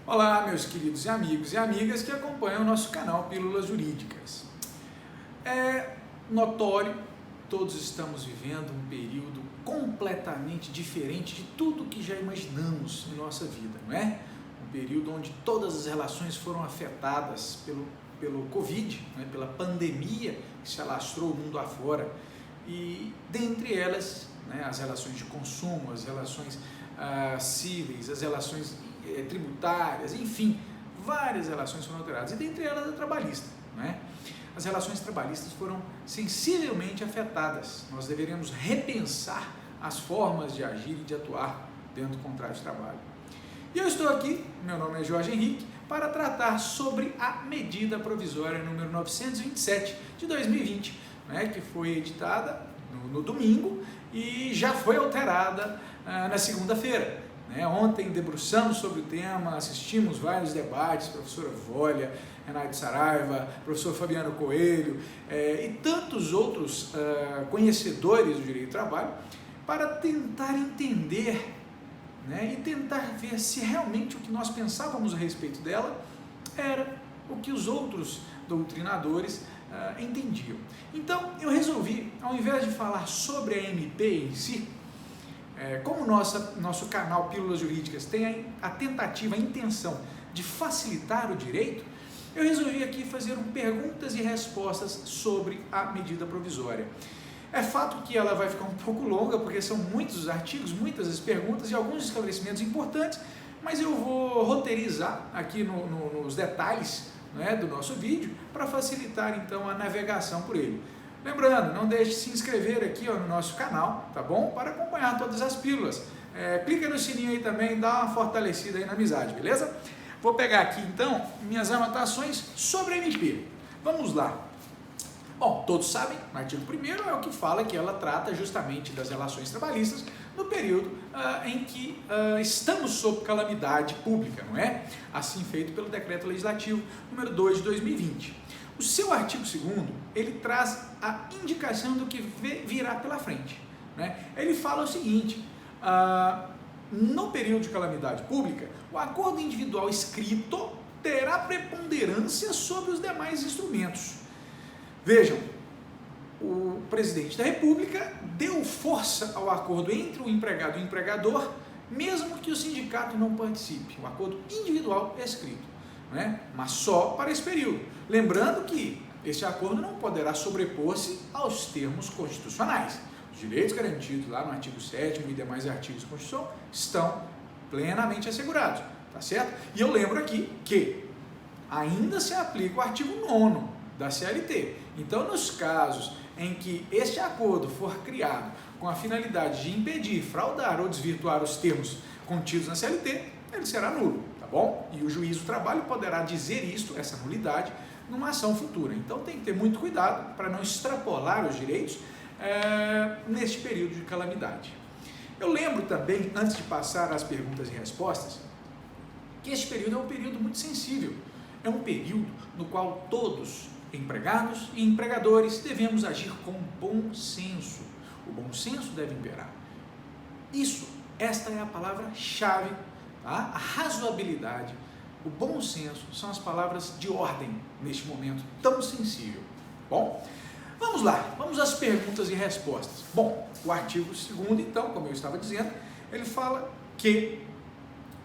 Olá, meus queridos amigos e amigas que acompanham o nosso canal Pílulas Jurídicas. É notório, todos estamos vivendo um período completamente diferente de tudo que já imaginamos em nossa vida, não é? Um período onde todas as relações foram afetadas pelo Covid, né? Pela pandemia que se alastrou o mundo afora. E dentre elas, né, as relações de consumo, as relações cíveis, as relações tributárias, enfim, várias relações foram alteradas, e dentre elas a trabalhista, né? As relações trabalhistas foram sensivelmente afetadas. Nós deveríamos repensar as formas de agir e de atuar dentro do contrato de trabalho. E eu estou aqui, meu nome é Jorge Henrique, para tratar sobre a medida provisória número 927 de 2020, né, que foi editada no domingo e já foi alterada na segunda-feira. Ontem debruçamos sobre o tema, assistimos vários debates, professora Vólia, Renato Saraiva, professor Fabiano Coelho e tantos outros conhecedores do direito do trabalho, para tentar entender, né, e tentar ver se realmente o que nós pensávamos a respeito dela era o que os outros doutrinadores entendiam. Então eu resolvi, ao invés de falar sobre a MP em si, como nosso canal Pílulas Jurídicas tem a tentativa, a intenção de facilitar o direito, eu resolvi aqui fazer perguntas e respostas sobre a medida provisória. É fato que ela vai ficar um pouco longa, porque são muitos os artigos, muitas as perguntas e alguns esclarecimentos importantes, mas eu vou roteirizar aqui nos detalhes, né, do nosso vídeo, para facilitar então a navegação por ele. Lembrando, não deixe de se inscrever aqui no nosso canal, tá bom? Para acompanhar todas as pílulas. Clica no sininho aí também, dá uma fortalecida aí na amizade, beleza? Vou pegar aqui então minhas anotações sobre a MP. Vamos lá. Bom, todos sabem, no artigo 1º é o que fala que ela trata justamente das relações trabalhistas no período em que estamos sob calamidade pública, não é? Assim feito pelo Decreto Legislativo número 2 de 2020. O seu artigo 2º, ele traz a indicação do que virá pela frente, né? Ele fala o seguinte: no período de calamidade pública, o acordo individual escrito terá preponderância sobre os demais instrumentos. Vejam, o presidente da República deu força ao acordo entre o empregado e o empregador, mesmo que o sindicato não participe. O acordo individual é escrito, né? Mas só para esse período. Lembrando que esse acordo não poderá sobrepor-se aos termos constitucionais. Os direitos garantidos lá no artigo 7º e demais artigos da Constituição estão plenamente assegurados, tá certo? E eu lembro aqui que ainda se aplica o artigo 9º da CLT. Então, nos casos em que este acordo for criado com a finalidade de impedir, fraudar ou desvirtuar os termos contidos na CLT, ele será nulo, tá bom? E o juiz do trabalho poderá dizer isto, essa nulidade, numa ação futura. Então tem que ter muito cuidado para não extrapolar os direitos neste período de calamidade. Eu lembro também, antes de passar às perguntas e respostas, que este período é um período muito sensível. É um período no qual todos, empregados e empregadores, devemos agir com bom senso. O bom senso deve imperar. Esta é a palavra-chave, tá? A razoabilidade, o bom senso são as palavras de ordem neste momento tão sensível. Bom, vamos lá, vamos às perguntas e respostas. Bom, o artigo 2º, então, como eu estava dizendo, ele fala que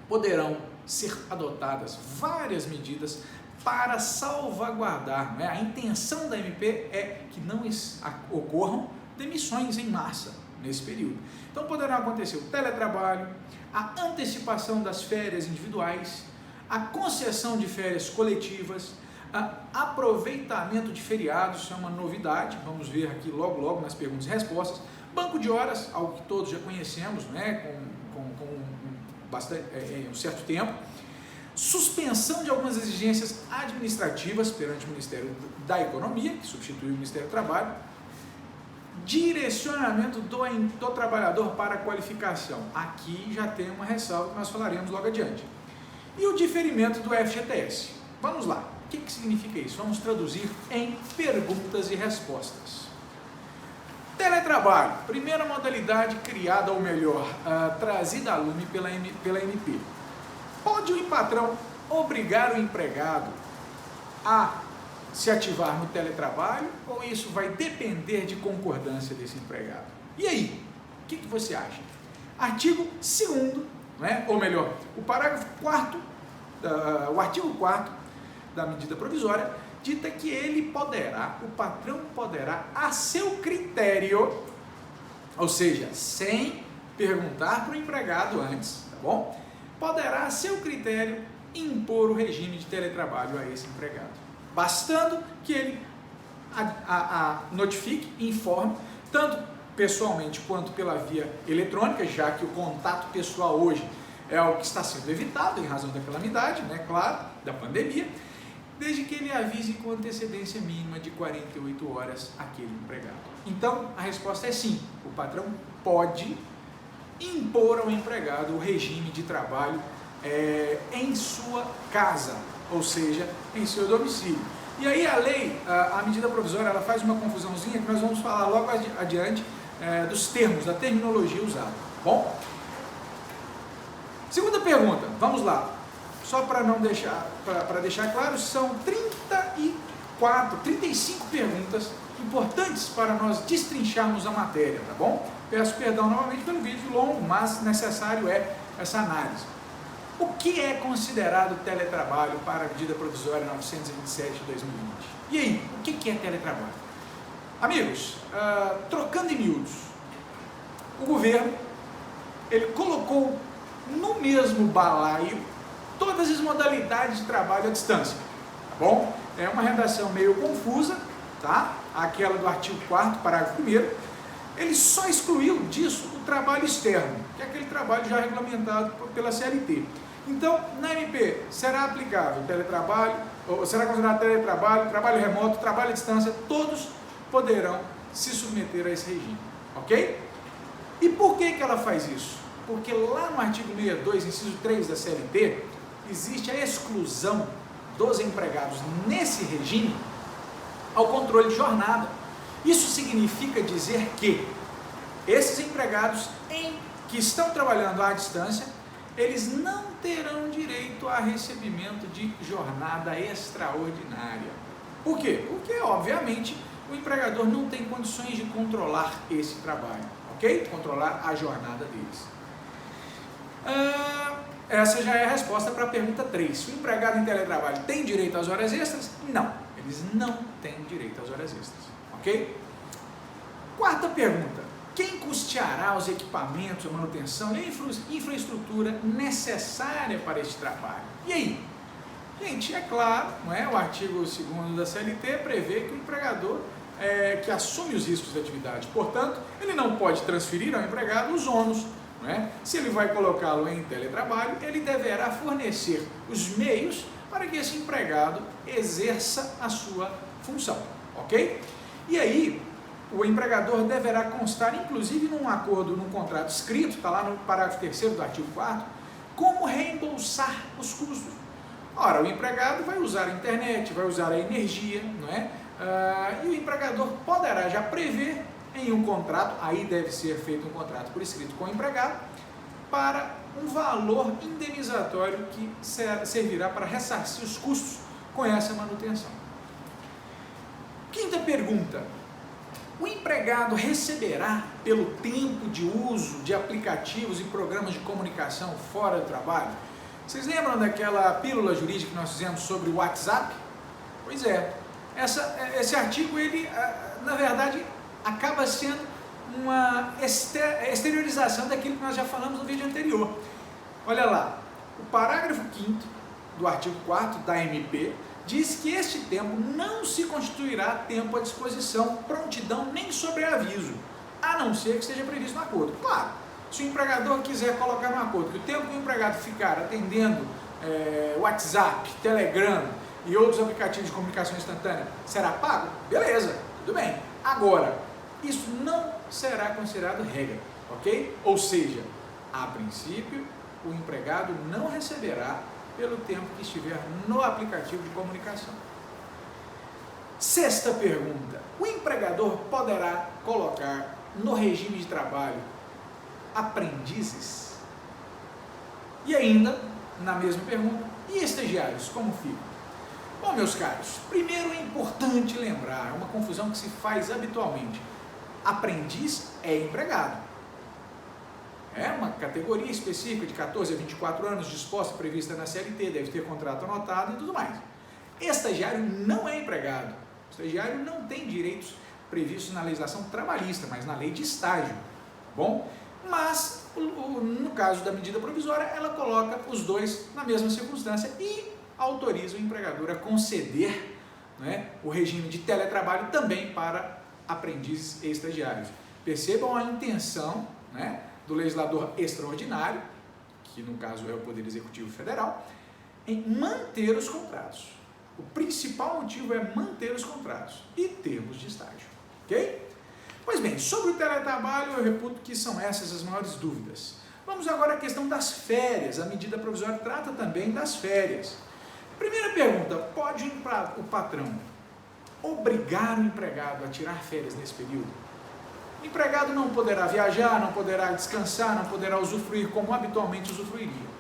poderão ser adotadas várias medidas para salvaguardar, né? A intenção da MP é que não ocorram demissões em massa nesse período. Então poderá acontecer o teletrabalho, a antecipação das férias individuais, a concessão de férias coletivas, aproveitamento de feriados, isso é uma novidade, vamos ver aqui logo nas perguntas e respostas, banco de horas, algo que todos já conhecemos, né, com um certo tempo, suspensão de algumas exigências administrativas perante o Ministério da Economia, que substitui o Ministério do Trabalho, direcionamento do trabalhador para a qualificação. Aqui já tem uma ressalva que nós falaremos logo adiante. E o diferimento do FGTS. Vamos lá, o que significa isso? Vamos traduzir em perguntas e respostas. Teletrabalho, primeira modalidade criada, ou melhor, trazida a lume pela MP. Pode o patrão obrigar o empregado a se ativar no teletrabalho ou isso vai depender de concordância desse empregado? E aí, o que você acha? Artigo 2º, né? Ou melhor, o parágrafo 4º, o artigo 4º da medida provisória dita que o patrão poderá, a seu critério, ou seja, sem perguntar para o empregado antes, tá bom? Poderá, a seu critério, impor o regime de teletrabalho a esse empregado, bastando que ele notifique, informe, tanto pessoalmente quanto pela via eletrônica, já que o contato pessoal hoje é o que está sendo evitado em razão da calamidade, né, claro, da pandemia, desde que ele avise com antecedência mínima de 48 horas aquele empregado. Então, a resposta é sim, o patrão pode impor ao empregado o regime de trabalho em sua casa, ou seja, em seu domicílio. E aí a lei, a medida provisória, ela faz uma confusãozinha que nós vamos falar logo adiante dos termos, da terminologia usada, bom? Segunda pergunta, vamos lá. Só para deixar claro, são 35 perguntas importantes para nós destrincharmos a matéria, tá bom? Peço perdão novamente pelo vídeo longo, mas necessário é essa análise. O que é considerado teletrabalho para a medida provisória 927 de 2020? E aí, o que é teletrabalho? Amigos, trocando em miúdos, o governo, ele colocou no mesmo balaio todas as modalidades de trabalho à distância, tá bom? É uma redação meio confusa, tá? Aquela do artigo 4º, parágrafo 1º, ele só excluiu disso o trabalho externo, que é aquele trabalho já regulamentado pela CLT. Então, na MP, será aplicável teletrabalho, ou será considerado teletrabalho, trabalho remoto, trabalho à distância, todos poderão se submeter a esse regime, ok? E por que ela faz isso? Porque lá no artigo 62, inciso 3 da CLT, existe a exclusão dos empregados nesse regime ao controle de jornada. Isso significa dizer que esses empregados que estão trabalhando à distância, eles não terão direito a recebimento de jornada extraordinária. Por quê? Porque, obviamente, o empregador não tem condições de controlar esse trabalho, ok? Controlar a jornada deles. Essa já é a resposta para a pergunta 3. Se o empregado em teletrabalho tem direito às horas extras? Não, eles não têm direito às horas extras, ok? Quarta pergunta. Quem custeará os equipamentos, a manutenção e a infraestrutura necessária para este trabalho? E aí? Gente, é claro, não é? O artigo 2º da CLT prevê que o empregador que assume os riscos da atividade, portanto, ele não pode transferir ao empregado os ônus. Não é? Se ele vai colocá-lo em teletrabalho, ele deverá fornecer os meios para que esse empregado exerça a sua função, ok? E aí, o empregador deverá constar, inclusive num acordo, num contrato escrito, está lá no parágrafo 3º do artigo 4º, como reembolsar os custos. Ora, o empregado vai usar a internet, vai usar a energia, não é? E o empregador poderá já prever em um contrato, aí deve ser feito um contrato por escrito com o empregado, para um valor indenizatório que servirá para ressarcir os custos com essa manutenção. Quinta pergunta. O empregado receberá pelo tempo de uso de aplicativos e programas de comunicação fora do trabalho? Vocês lembram daquela pílula jurídica que nós fizemos sobre o WhatsApp? Pois é, esse artigo, ele, na verdade, acaba sendo uma exteriorização daquilo que nós já falamos no vídeo anterior. Olha lá, o parágrafo 5º do artigo 4º da MP diz que este tempo não se constituirá tempo à disposição, prontidão nem sobreaviso, a não ser que esteja previsto no acordo. Claro, se o empregador quiser colocar no acordo que o tempo que o empregado ficar atendendo WhatsApp, Telegram e outros aplicativos de comunicação instantânea será pago, beleza, tudo bem. Agora, isso não será considerado regra, ok? Ou seja, a princípio, o empregado não receberá pelo tempo que estiver no aplicativo de comunicação. Sexta pergunta. O empregador poderá colocar no regime de trabalho aprendizes? E ainda, na mesma pergunta. E estagiários, como ficam? Bom, meus caros, primeiro é importante lembrar, é uma confusão que se faz habitualmente. Aprendiz é empregado. É uma categoria específica de 14 a 24 anos, disposta, prevista na CLT, deve ter contrato anotado e tudo mais. Estagiário não é empregado. O estagiário não tem direitos previstos na legislação trabalhista, mas na lei de estágio. Bom, mas no caso da medida provisória, ela coloca os dois na mesma circunstância e autoriza o empregador a conceder, né, o regime de teletrabalho também para aprendizes e estagiários. Percebam a intenção, né, do legislador extraordinário, que no caso é o Poder Executivo Federal, em manter os contratos. O principal motivo é manter os contratos e termos de estágio, ok? Pois bem, sobre o teletrabalho, eu reputo que são essas as maiores dúvidas. Vamos agora à questão das férias. A medida provisória trata também das férias. Primeira pergunta, pode o patrão obrigar o empregado a tirar férias nesse período? O empregado não poderá viajar, não poderá descansar, não poderá usufruir como habitualmente usufruiria.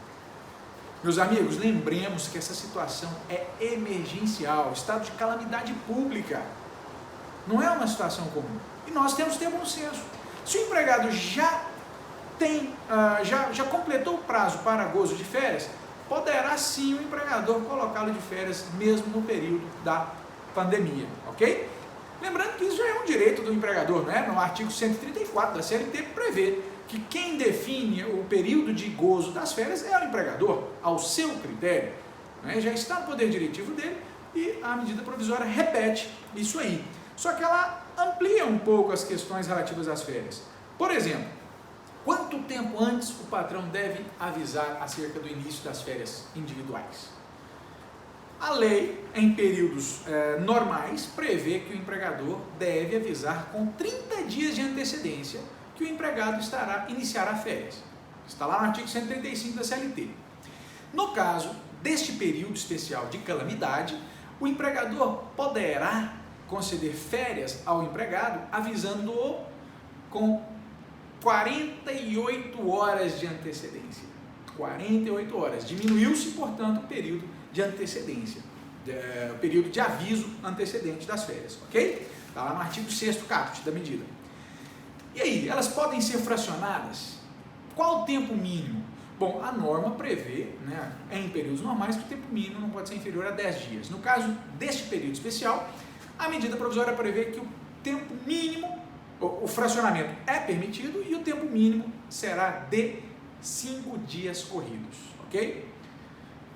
Meus amigos, lembremos que essa situação é emergencial, estado de calamidade pública. Não é uma situação comum. E nós temos que ter bom senso. Se o empregado já completou o prazo para gozo de férias, poderá sim o empregador colocá-lo de férias mesmo no período da pandemia, ok? Lembrando que isso já é um direito do empregador, não é? No artigo 134 da CLT prevê que quem define o período de gozo das férias é o empregador, ao seu critério, né? Já está no poder diretivo dele e a medida provisória repete isso aí. Só que ela amplia um pouco as questões relativas às férias. Por exemplo, quanto tempo antes o patrão deve avisar acerca do início das férias individuais? A lei, em períodos normais, prevê que o empregador deve avisar com 30 dias de antecedência que o empregado iniciará férias. Está lá no artigo 135 da CLT. No caso deste período especial de calamidade, o empregador poderá conceder férias ao empregado avisando-o com 48 horas de antecedência. 48 horas. Diminuiu-se, portanto, o período de antecedência, o período de aviso antecedente das férias, ok? Está lá no artigo 6º caput da medida. E aí, elas podem ser fracionadas? Qual o tempo mínimo? Bom, a norma prevê, né, em períodos normais, que o tempo mínimo não pode ser inferior a 10 dias. No caso deste período especial, a medida provisória prevê que o tempo mínimo, o fracionamento é permitido e o tempo mínimo será de 5 dias corridos, ok?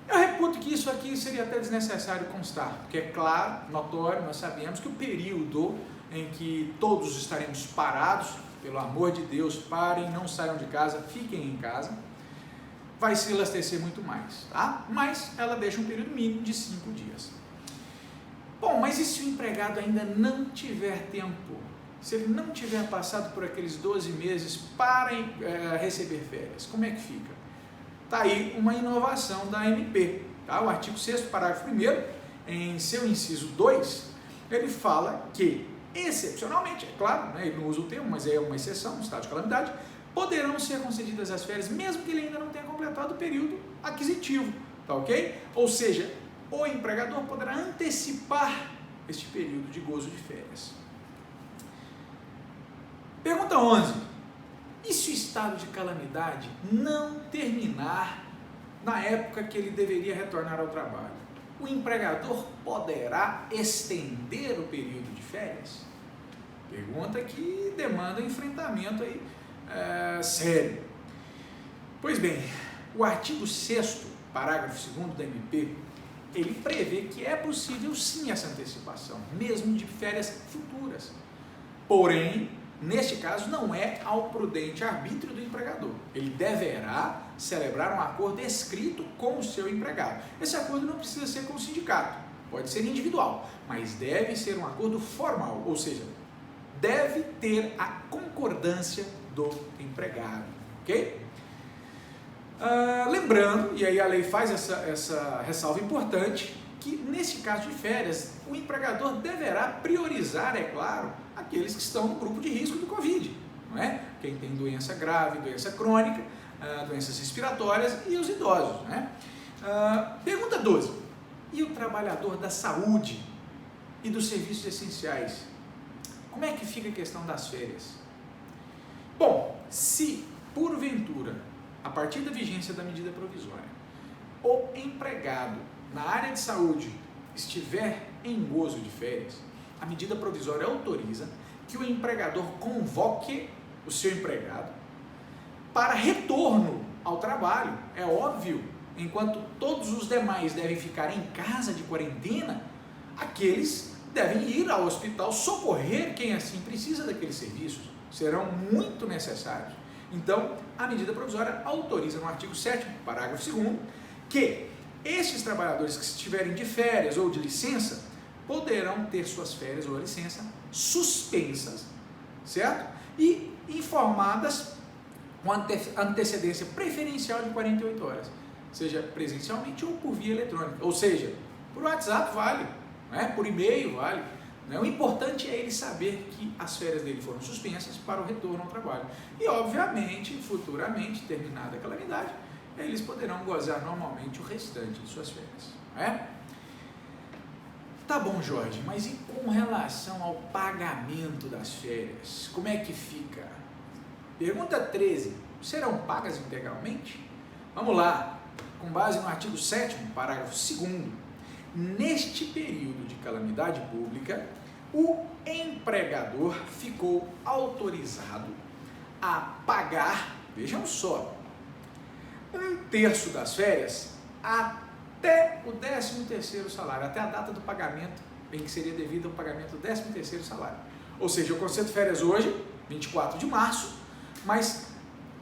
Eu reputo que isso aqui seria até desnecessário constar, porque é claro, notório, nós sabemos que o período em que todos estaremos parados, pelo amor de Deus, parem, não saiam de casa, fiquem em casa, vai se elastecer muito mais, tá? Mas ela deixa um período mínimo de 5 dias. Bom, mas e se o empregado ainda não tiver tempo? Se ele não tiver passado por aqueles 12 meses para receber férias, como é que fica? Está aí uma inovação da MP, tá? O artigo 6º, parágrafo 1º, em seu inciso 2, ele fala que, excepcionalmente, é claro, né, ele não usa o termo, mas é uma exceção, estado de calamidade, poderão ser concedidas as férias, mesmo que ele ainda não tenha completado o período aquisitivo, tá ok? Ou seja, o empregador poderá antecipar este período de gozo de férias. Pergunta 11. E se o estado de calamidade não terminar na época que ele deveria retornar ao trabalho? O empregador poderá estender o período de férias? Pergunta que demanda enfrentamento aí, sério. Pois bem, o artigo 6º, parágrafo 2º da MP, ele prevê que é possível sim essa antecipação, mesmo de férias futuras. Porém, neste caso, não é ao prudente arbítrio do empregador. Ele deverá celebrar um acordo escrito com o seu empregado. Esse acordo não precisa ser com o sindicato, pode ser individual, mas deve ser um acordo formal, ou seja, deve ter a concordância do empregado, ok? Lembrando, e aí a lei faz essa ressalva importante, que nesse caso de férias, o empregador deverá priorizar, é claro, aqueles que estão no grupo de risco do Covid, não é? Quem tem doença grave, doença crônica, doenças respiratórias e os idosos, né? Pergunta 12. E o trabalhador da saúde e dos serviços essenciais? Como é que fica a questão das férias? Bom, se porventura, a partir da vigência da medida provisória, o empregado na área de saúde estiver em gozo de férias, a medida provisória autoriza que o empregador convoque o seu empregado para retorno ao trabalho. É óbvio, enquanto todos os demais devem ficar em casa de quarentena, aqueles devem ir ao hospital socorrer quem assim precisa daqueles serviços. Serão muito necessários. Então, a medida provisória autoriza no artigo 7º, parágrafo 2º, que estes trabalhadores que estiverem de férias ou de licença poderão ter suas férias ou licença suspensas, certo? E informadas com antecedência preferencial de 48 horas, seja presencialmente ou por via eletrônica, ou seja, por WhatsApp vale, né? Por e-mail vale. Né? O importante é ele saber que as férias dele foram suspensas para o retorno ao trabalho. E, obviamente, futuramente, terminada a calamidade, eles poderão gozar normalmente o restante de suas férias. Né? Tá bom, Jorge, mas e com relação ao pagamento das férias? Como é que fica? Pergunta 13. Serão pagas integralmente? Vamos lá. Com base no artigo 7º, parágrafo 2º, neste período de calamidade pública, o empregador ficou autorizado a pagar, vejam só, 1/3 das férias até o 13º salário, até a data do pagamento em que seria devido ao pagamento do 13º salário. Ou seja, eu concedo férias hoje, 24 de março, mas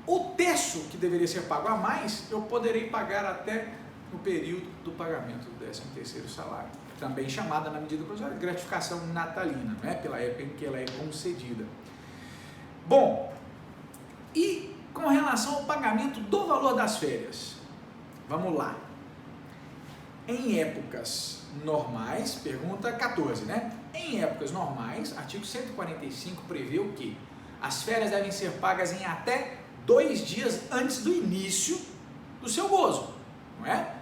o terço que deveria ser pago a mais, eu poderei pagar até no período do pagamento do 13º salário, também chamada na medida provisória de gratificação natalina, né? Pela época em que ela é concedida. Bom, e com relação ao pagamento do valor das férias, vamos lá. Em épocas normais, pergunta 14, né? Em épocas normais, artigo 145 prevê o quê? As férias devem ser pagas em até 2 dias antes do início do seu gozo, não é?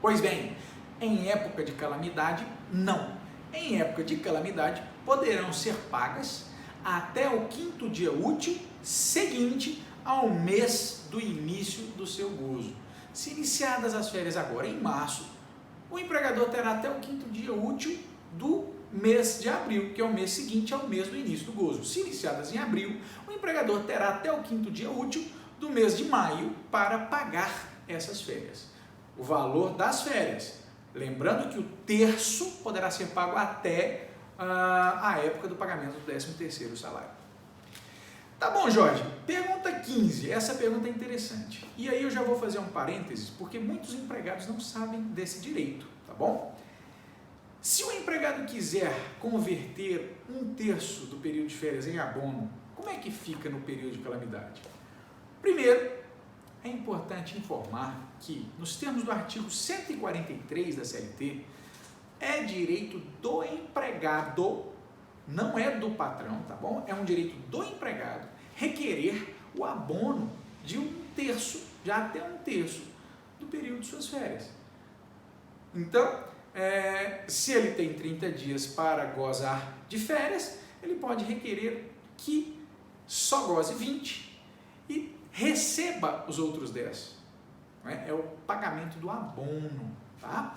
Pois bem, em época de calamidade, não. Em época de calamidade, poderão ser pagas até o 5º dia útil seguinte ao mês do início do seu gozo. Se iniciadas as férias agora em março, o empregador terá até o 5º dia útil do mês de abril, que é o mês seguinte ao mês do início do gozo. Se iniciadas em abril, o empregador terá até o 5º dia útil do mês de maio para pagar essas férias. O valor das férias. Lembrando que o terço poderá ser pago até a época do pagamento do 13º salário. Tá bom, Jorge. Pergunta 15. Essa pergunta é interessante. E aí eu já vou fazer um parênteses, porque muitos empregados não sabem desse direito, tá bom? Se o empregado quiser converter 1/3 do período de férias em abono, como é que fica no período de calamidade? Primeiro, é importante informar que, nos termos do artigo 143 da CLT, é direito do empregado, não é do patrão, tá bom? É um direito do empregado requerer o abono de 1/3, de até 1/3 do período de suas férias. Então, se ele tem 30 dias para gozar de férias, ele pode requerer que só goze 20 e receba os outros 10. É o pagamento do abono, tá?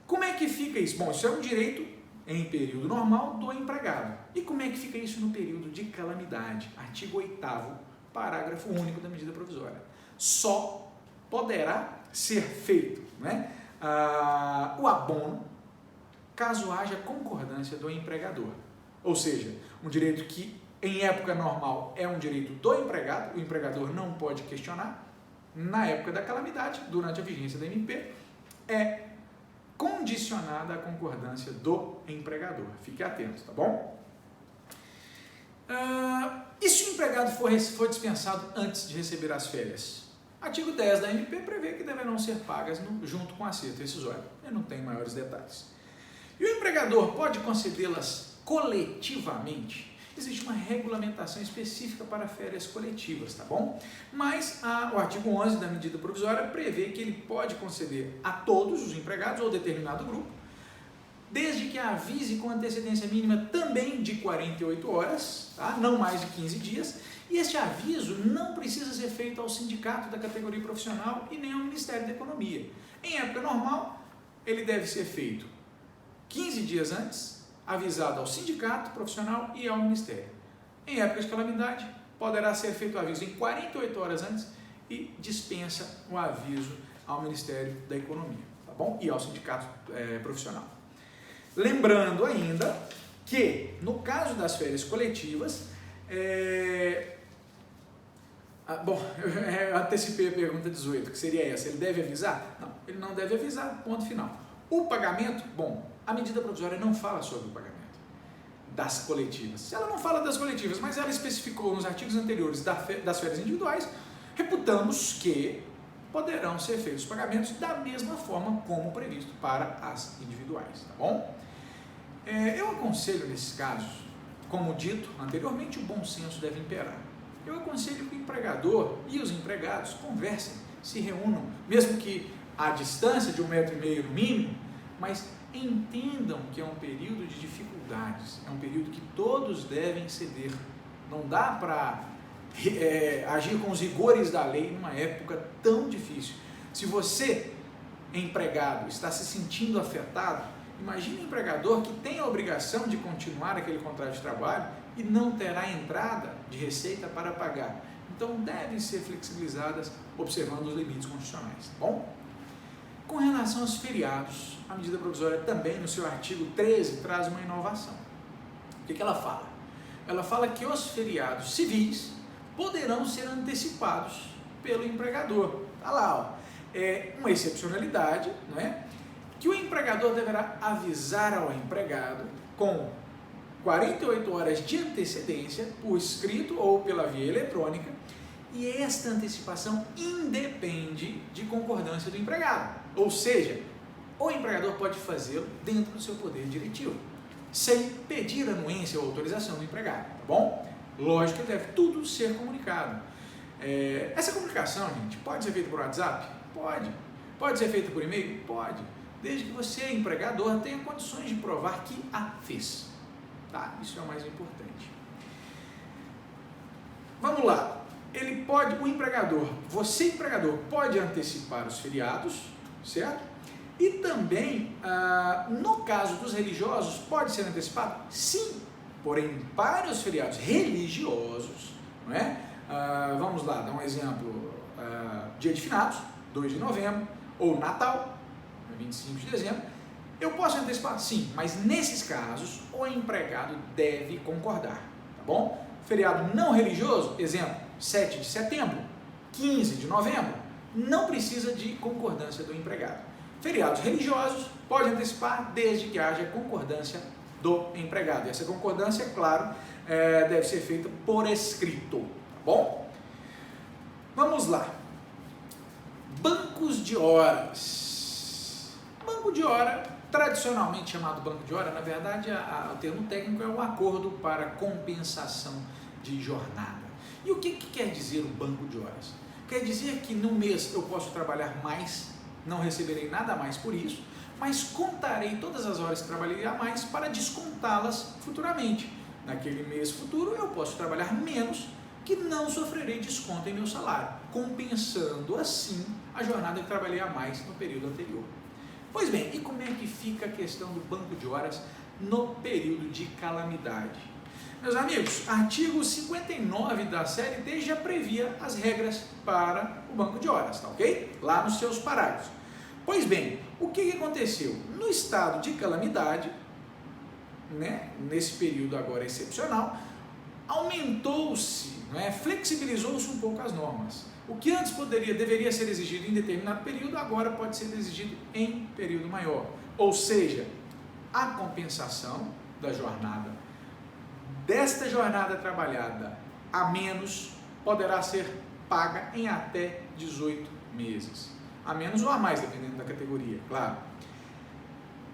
Como é que fica isso? Bom, isso é um direito em período normal do empregado. E como é que fica isso no período de calamidade? Artigo 8º, parágrafo único da medida provisória. Só poderá ser feito, né, o abono caso haja concordância do empregador. Ou seja, um direito que em época normal é um direito do empregado, o empregador não pode questionar. Na época da calamidade, durante a vigência da MP, é condicionada à concordância do empregador. Fique atento, tá bom? E se o empregado for dispensado antes de receber as férias? Artigo 10 da MP prevê que deverão ser pagas junto com acerto rescisório. Eu não tenho maiores detalhes. E o empregador pode concedê-las coletivamente? existe uma regulamentação específica para férias coletivas, tá bom? Mas o artigo 11 da medida provisória prevê que ele pode conceder a todos os empregados ou determinado grupo, desde que avise com antecedência mínima também de 48 horas, tá? Não mais de 15 dias, e este aviso não precisa ser feito ao sindicato da categoria profissional e nem ao Ministério da Economia. Em época normal, ele deve ser feito 15 dias antes, avisado ao sindicato profissional e ao Ministério. Em época de calamidade, poderá ser feito o aviso em 48 horas antes e dispensa o aviso ao Ministério da Economia, tá bom? E ao sindicato profissional. Lembrando ainda que, no caso das férias coletivas, eu antecipei a pergunta 18, que seria essa: ele deve avisar? Não, ele não deve avisar, ponto final. O pagamento, a medida provisória não fala sobre o pagamento das coletivas. Ela não fala das coletivas, mas ela especificou nos artigos anteriores das férias individuais, reputamos que poderão ser feitos pagamentos da mesma forma como previsto para as individuais, tá bom? Eu aconselho nesses casos, como dito anteriormente, o bom senso deve imperar. Eu aconselho que o empregador e os empregados conversem, se reúnam, mesmo que à distância de 1,5 metro no mínimo, mas entendam que é um período de dificuldades, é um período que todos devem ceder. Não dá para agir com os rigores da lei numa época tão difícil. Se você, empregado, está se sentindo afetado, imagine um empregador que tem a obrigação de continuar aquele contrato de trabalho e não terá entrada de receita para pagar. Então, devem ser flexibilizadas observando os limites constitucionais, tá bom? Com relação aos feriados, a medida provisória também, no seu artigo 13, traz uma inovação. O que ela fala? Ela fala que os feriados civis poderão ser antecipados pelo empregador. Está lá, é uma excepcionalidade, não é? Que o empregador deverá avisar ao empregado com 48 horas de antecedência, por escrito ou pela via eletrônica, e esta antecipação independe de concordância do empregado. Ou seja, o empregador pode fazê-lo dentro do seu poder diretivo, sem pedir anuência ou autorização do empregado, tá bom? Lógico que deve tudo ser comunicado. Essa comunicação, gente, pode ser feita por WhatsApp? Pode. Pode ser feita por e-mail? Pode. Desde que você, empregador, tenha condições de provar que a fez. Tá? Isso é o mais importante. Vamos lá. O empregador, você empregador, pode antecipar os feriados, certo? E também, no caso dos religiosos, pode ser antecipado? Sim, porém, para os feriados religiosos, não é? Vamos lá, dar um exemplo, Dia de Finados, 2 de novembro, ou Natal, 25 de dezembro, eu posso antecipar? Sim, mas nesses casos, o empregado deve concordar, tá bom? Feriado não religioso, exemplo, 7 de setembro, 15 de novembro, não precisa de concordância do empregado. Feriados religiosos, pode antecipar desde que haja concordância do empregado. E essa concordância, claro, deve ser feita por escrito, tá bom? Vamos lá. Bancos de horas. Banco de hora, tradicionalmente chamado banco de hora, na verdade, o termo técnico é um acordo para compensação de jornada. E o que quer dizer o banco de horas? Quer dizer que no mês eu posso trabalhar mais, não receberei nada mais por isso, mas contarei todas as horas que trabalhei a mais para descontá-las futuramente. Naquele mês futuro eu posso trabalhar menos, que não sofrerei desconto em meu salário, compensando assim a jornada que trabalhei a mais no período anterior. Pois bem, e como é que fica a questão do banco de horas no período de calamidade? Meus amigos, artigo 59 da CLT já previa as regras para o banco de horas, tá ok? Lá nos seus parágrafos. Pois bem, o que aconteceu? No estado de calamidade, né, nesse período agora excepcional, aumentou-se, né, flexibilizou-se um pouco as normas. O que antes deveria ser exigido em determinado período, agora pode ser exigido em período maior. Ou seja, a compensação da jornada, desta jornada trabalhada a menos, poderá ser paga em até 18 meses. A menos ou a mais, dependendo da categoria, claro.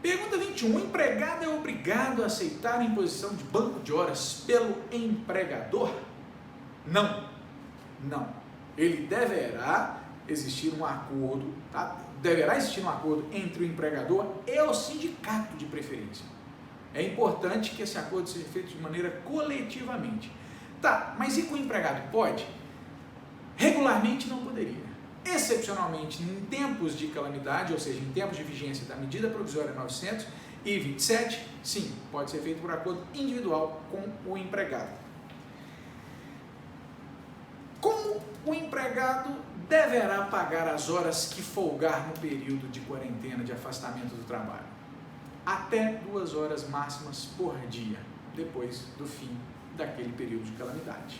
Pergunta 21. O empregado é obrigado a aceitar a imposição de banco de horas pelo empregador? Não. Não. Ele deverá existir um acordo, tá? Deverá existir um acordo entre o empregador e o sindicato de preferência. É importante que esse acordo seja feito de maneira coletivamente. Tá, mas e com o empregado? Pode? Regularmente não poderia. Excepcionalmente, em tempos de calamidade, ou seja, em tempos de vigência da medida provisória 927, sim, pode ser feito por acordo individual com o empregado. Como o empregado deverá pagar as horas que folgar no período de quarentena de afastamento do trabalho? Até 2 horas máximas por dia, depois do fim daquele período de calamidade.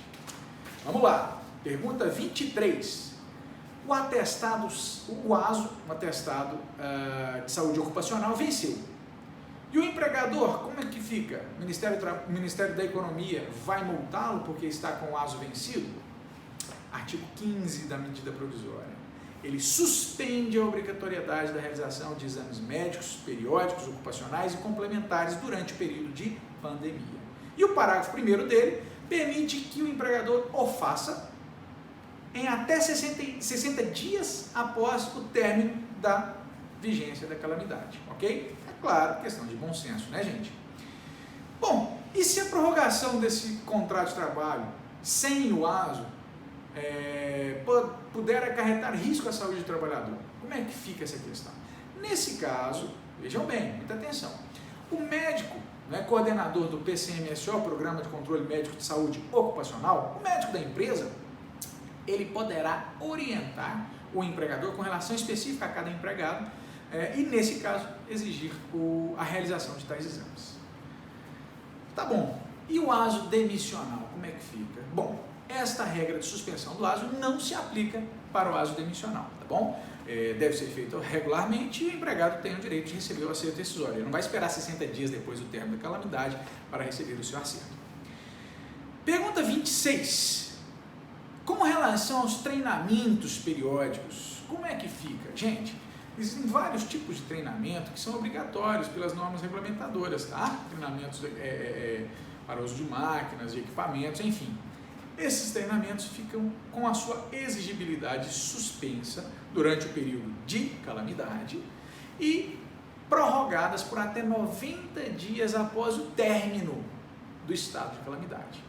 Vamos lá, pergunta 23. O ASO, um atestado de saúde ocupacional, venceu. E o empregador, como é que fica? O Ministério da Economia vai multá-lo porque está com o ASO vencido? Artigo 15 da medida provisória. Ele suspende a obrigatoriedade da realização de exames médicos, periódicos, ocupacionais e complementares durante o período de pandemia. E o parágrafo 1º dele permite que o empregador o faça em até 60 dias após o término da vigência da calamidade, ok? É claro, questão de bom senso, né, gente? Bom, e se a prorrogação desse contrato de trabalho sem o ASO puder acarretar risco à saúde do trabalhador? Como é que fica essa questão? Nesse caso, vejam bem, muita atenção, o médico, coordenador do PCMSO, Programa de Controle Médico de Saúde Ocupacional, o médico da empresa, ele poderá orientar o empregador com relação específica a cada empregado e, nesse caso, exigir a realização de tais exames. Tá bom, e o ASO demissional, como é que fica? Bom, esta regra de suspensão do ASO não se aplica para o ASO demissional, tá bom? Deve ser feito regularmente e o empregado tem o direito de receber o acerto rescisório. Ele não vai esperar 60 dias depois do término da calamidade para receber o seu acerto. Pergunta 26. Com relação aos treinamentos periódicos, como é que fica? Gente, existem vários tipos de treinamento que são obrigatórios pelas normas regulamentadoras, tá? Treinamentos para uso de máquinas, de equipamentos, enfim. Esses treinamentos ficam com a sua exigibilidade suspensa durante o período de calamidade e prorrogadas por até 90 dias após o término do estado de calamidade.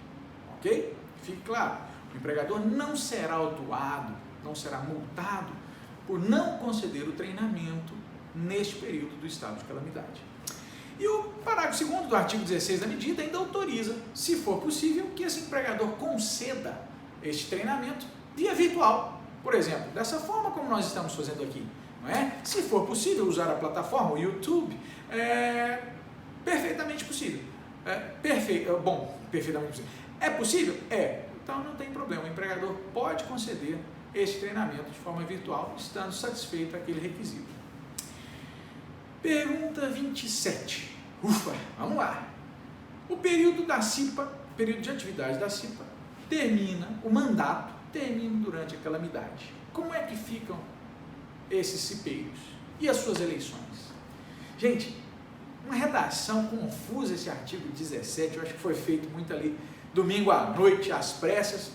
Ok? Fique claro, o empregador não será autuado, não será multado por não conceder o treinamento neste período do estado de calamidade. E o parágrafo 2º do artigo 16 da medida ainda autoriza, se for possível, que esse empregador conceda este treinamento via virtual. Por exemplo, dessa forma como nós estamos fazendo aqui, não é? Se for possível usar a plataforma, o YouTube, perfeitamente possível. Perfeitamente possível. É possível? Então não tem problema, o empregador pode conceder este treinamento de forma virtual, estando satisfeito aquele requisito. Pergunta 27. Ufa, vamos lá. O período da CIPA, período de atividade da CIPA, o mandato termina durante a calamidade. Como é que ficam esses cipeiros e as suas eleições? Gente, uma redação confusa esse artigo 17, eu acho que foi feito muito ali domingo à noite, às pressas,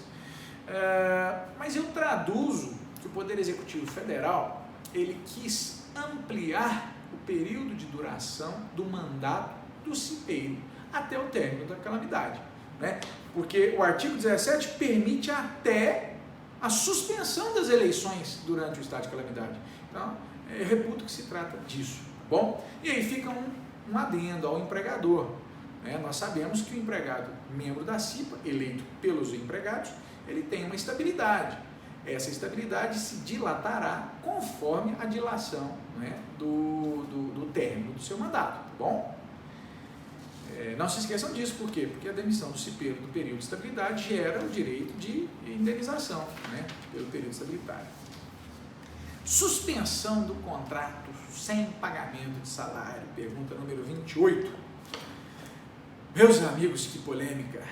mas eu traduzo que o Poder Executivo Federal, ele quis ampliar o período de duração do mandato do cipeiro até o término da calamidade, né? Porque o artigo 17 permite até a suspensão das eleições durante o estado de calamidade. Então, eu reputo que se trata disso, tá bom? E aí fica um adendo ao empregador, né? Nós sabemos que o empregado, membro da CIPA, eleito pelos empregados, ele tem uma estabilidade. Essa estabilidade se dilatará conforme a dilação, né, do término do seu mandato, tá bom? Não se esqueçam disso, por quê? Porque a demissão do cipeiro do período de estabilidade gera o direito de indenização, né, pelo período estabilitário. Suspensão do contrato sem pagamento de salário, pergunta número 28. Meus amigos, que polêmica!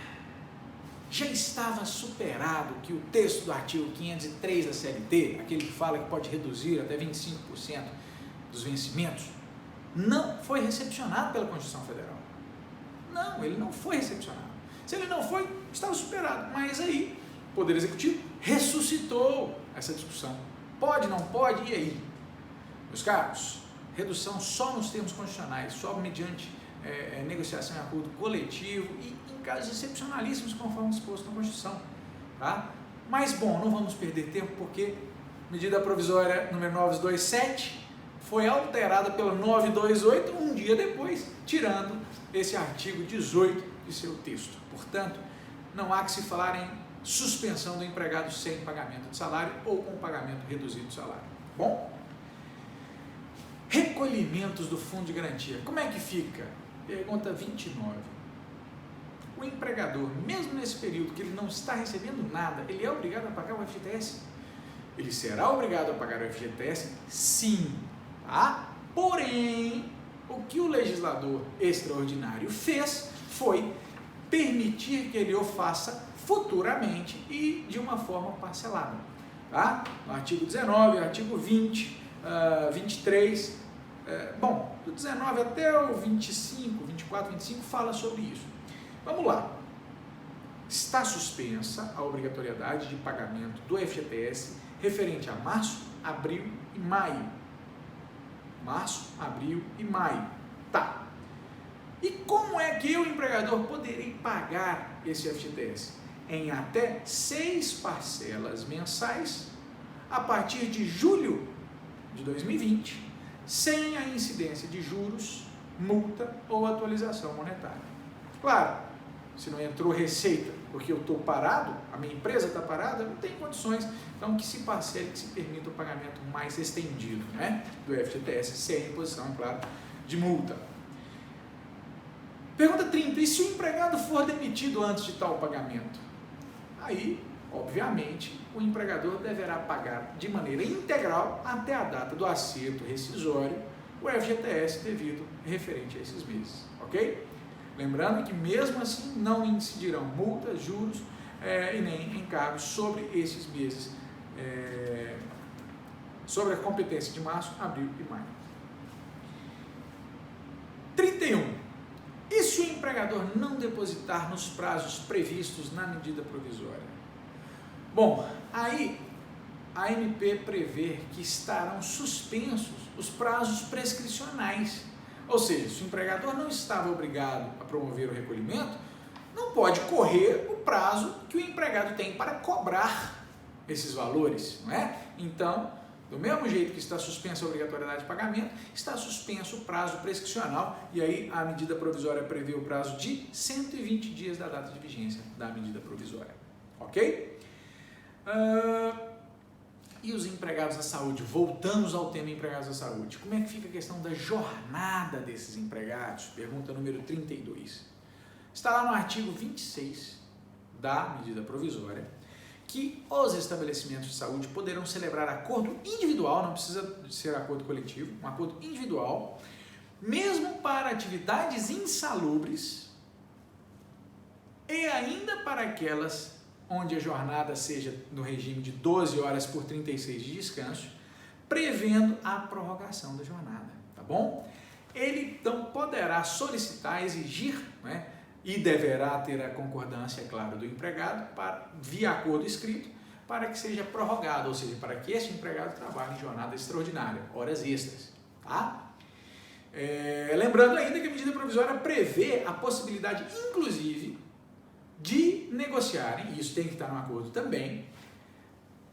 Já estava superado que o texto do artigo 503 da CLT, aquele que fala que pode reduzir até 25% dos vencimentos, não foi recepcionado pela Constituição Federal. Não, ele não foi recepcionado. Se ele não foi, estava superado. Mas aí, o Poder Executivo ressuscitou essa discussão. Pode, não pode, e aí? Meus caros, redução só nos termos constitucionais, só mediante negociação em acordo coletivo e em casos excepcionalíssimos, conforme disposto na Constituição. Tá? Mas, bom, não vamos perder tempo, porque medida provisória número 927 foi alterada pela 928 um dia depois, tirando esse artigo 18 de seu texto. Portanto, não há que se falar em suspensão do empregado sem pagamento de salário ou com pagamento reduzido de salário. Bom, recolhimentos do Fundo de Garantia. Como é que fica? Pergunta 29. O empregador, mesmo nesse período que ele não está recebendo nada, ele é obrigado a pagar o FGTS? Ele será obrigado a pagar o FGTS? Sim. Tá? Porém, o que o legislador extraordinário fez foi permitir que ele o faça futuramente e de uma forma parcelada. Tá? No artigo 19, artigo 20, 23, bom, do 19 até o 25, 24, 25 fala sobre isso. Vamos lá. Está suspensa a obrigatoriedade de pagamento do FGTS referente a março, abril e maio. Março, abril e maio. Tá. E como é que eu, empregador, poderei pagar esse FGTS? Em até 6 parcelas mensais a partir de julho de 2020, sem a incidência de juros, multa ou atualização monetária. Claro, se não entrou receita porque eu estou parado, a minha empresa está parada, não tem condições, então que se parcele, que se permita o pagamento mais estendido, né, do FGTS, sem imposição, é claro, de multa. Pergunta 30. E se o empregado for demitido antes de tal pagamento? Aí, obviamente, o empregador deverá pagar de maneira integral até a data do acerto rescisório o FGTS devido referente a esses meses, ok? Lembrando que mesmo assim não incidirão multas, juros e nem encargos sobre esses meses, sobre a competência de março, abril e maio. 31. E se o empregador não depositar nos prazos previstos na medida provisória? Bom, aí a MP prevê que estarão suspensos os prazos prescricionais. Ou seja, se o empregador não estava obrigado a promover o recolhimento, não pode correr o prazo que o empregado tem para cobrar esses valores, não é? Então, do mesmo jeito que está suspensa a obrigatoriedade de pagamento, está suspenso o prazo prescricional, e aí a medida provisória prevê o prazo de 120 dias da data de vigência da medida provisória. Ok? E os empregados da saúde? Voltamos ao tema empregados da saúde. Como é que fica a questão da jornada desses empregados? Pergunta número 32. Está lá no artigo 26 da medida provisória que os estabelecimentos de saúde poderão celebrar acordo individual, não precisa ser acordo coletivo, um acordo individual, mesmo para atividades insalubres e ainda para aquelas onde a jornada seja no regime de 12 horas por 36 de descanso, prevendo a prorrogação da jornada, tá bom? Ele então poderá solicitar, exigir, né, e deverá ter a concordância, é claro, do empregado, via acordo escrito, para que seja prorrogado, ou seja, para que este empregado trabalhe em jornada extraordinária, horas extras, tá? Lembrando ainda que a medida provisória prevê a possibilidade, inclusive, de negociarem, e isso tem que estar no acordo também,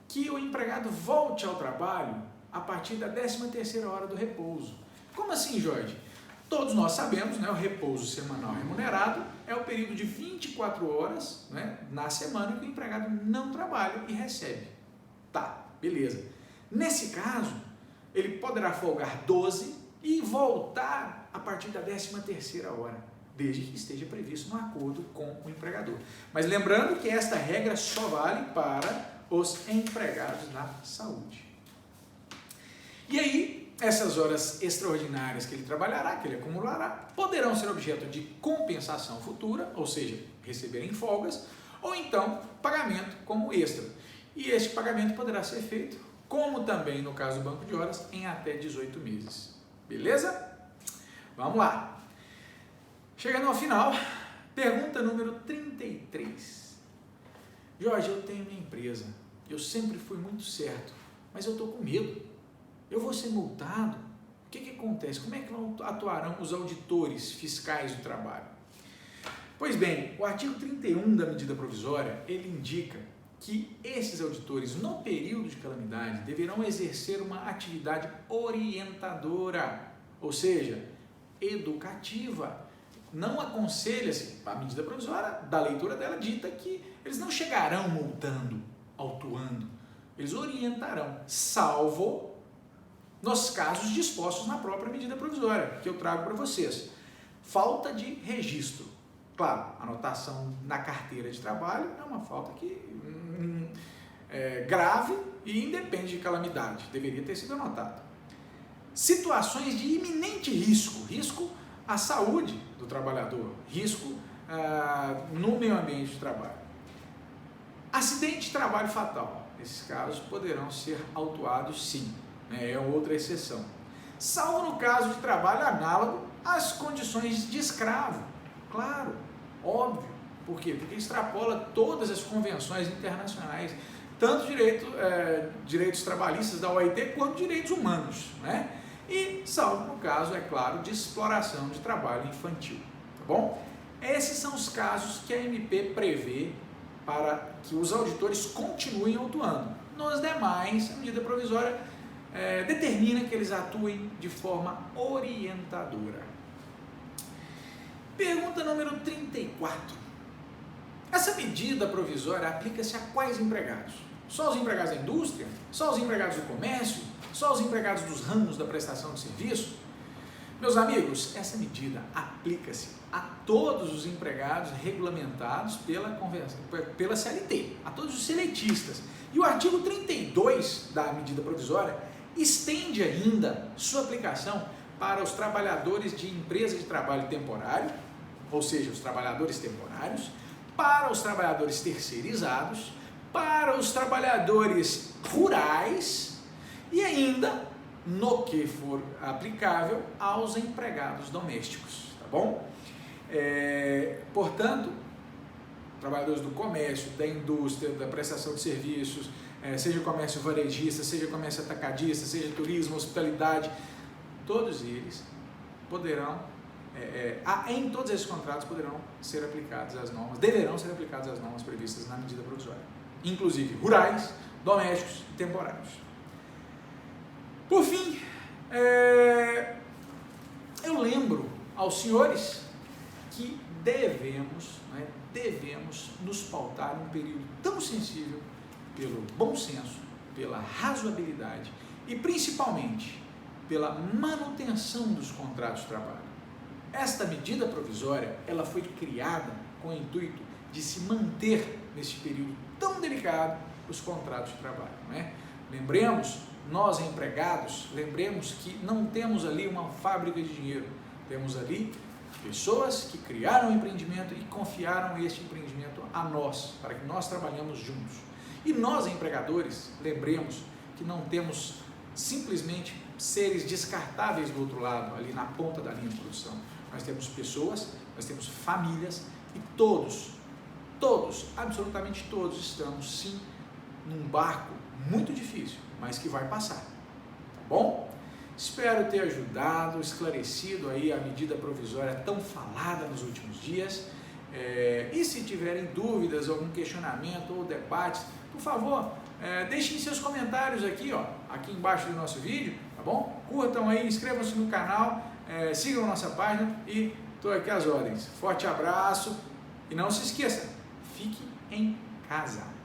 que o empregado volte ao trabalho a partir da 13ª hora do repouso. Como assim, Jorge? Todos nós sabemos, né, o repouso semanal remunerado é o período de 24 horas, né, na semana que o empregado não trabalha e recebe. Tá, beleza. Nesse caso, ele poderá folgar 12 e voltar a partir da 13ª hora, desde que esteja previsto no acordo com o empregador. Mas lembrando que esta regra só vale para os empregados da saúde. E aí, essas horas extraordinárias que ele trabalhará, que ele acumulará, poderão ser objeto de compensação futura, ou seja, receberem folgas, ou então pagamento como extra. E este pagamento poderá ser feito, como também no caso do banco de horas, em até 18 meses. Beleza? Vamos lá. Chegando ao final, pergunta número 33. Jorge, eu tenho minha empresa, eu sempre fui muito certo, mas eu estou com medo. Eu vou ser multado? O que acontece? Como é que atuarão os auditores fiscais do trabalho? Pois bem, o artigo 31 da medida provisória, ele indica que esses auditores, no período de calamidade, deverão exercer uma atividade orientadora, ou seja, educativa. Não aconselha-se, a medida provisória, da leitura dela, dita que eles não chegarão multando, autuando, eles orientarão, salvo nos casos dispostos na própria medida provisória, que eu trago para vocês. Falta de registro. Claro, anotação na carteira de trabalho é uma falta que é grave e independe de calamidade, deveria ter sido anotado. Situações de iminente risco, risco à saúde do trabalhador, risco no meio ambiente de trabalho. Acidente de trabalho fatal, esses casos poderão ser autuados sim, é outra exceção. Salvo no caso de trabalho análogo às condições de escravo, claro, óbvio. Por quê? Porque extrapola todas as convenções internacionais, tanto direitos trabalhistas da OIT quanto direitos humanos, né? E salvo no caso, é claro, de exploração de trabalho infantil, tá bom? Esses são os casos que a MP prevê para que os auditores continuem autuando. Nos demais, a medida provisória determina que eles atuem de forma orientadora. Pergunta número 34. Essa medida provisória aplica-se a quais empregados? Só os empregados da indústria? Só os empregados do comércio? Só os empregados dos ramos da prestação de serviço? Meus amigos, essa medida aplica-se a todos os empregados regulamentados pela CLT, a todos os seletistas. E o artigo 32 da medida provisória estende ainda sua aplicação para os trabalhadores de empresa de trabalho temporário, ou seja, os trabalhadores temporários, para os trabalhadores terceirizados, para os trabalhadores rurais e ainda, no que for aplicável, aos empregados domésticos, tá bom? Portanto, trabalhadores do comércio, da indústria, da prestação de serviços, seja comércio varejista, seja comércio atacadista, seja turismo, hospitalidade, todos eles poderão, em todos esses contratos poderão ser aplicadas as normas, deverão ser aplicadas as normas previstas na medida provisória, inclusive rurais, domésticos e temporários. Por fim, eu lembro aos senhores que devemos nos pautar num período tão sensível pelo bom senso, pela razoabilidade e principalmente pela manutenção dos contratos de trabalho. Esta medida provisória, ela foi criada com o intuito de se manter neste período tão delicado os contratos de trabalho, né? Lembremos, nós empregados, lembremos que não temos ali uma fábrica de dinheiro, temos ali pessoas que criaram o empreendimento e confiaram este empreendimento a nós, para que nós trabalhemos juntos. E nós, empregadores, lembremos que não temos simplesmente seres descartáveis do outro lado, ali na ponta da linha de produção. Nós temos pessoas, nós temos famílias e todos, absolutamente todos estamos sim num barco muito difícil, mas que vai passar, tá bom? Espero ter ajudado, esclarecido aí a medida provisória tão falada nos últimos dias. E se tiverem dúvidas, algum questionamento ou debate, por favor, deixem seus comentários aqui, aqui embaixo do nosso vídeo, tá bom? Curtam aí, inscrevam-se no canal, sigam a nossa página e estou aqui às ordens. Forte abraço e não se esqueça, fique em casa.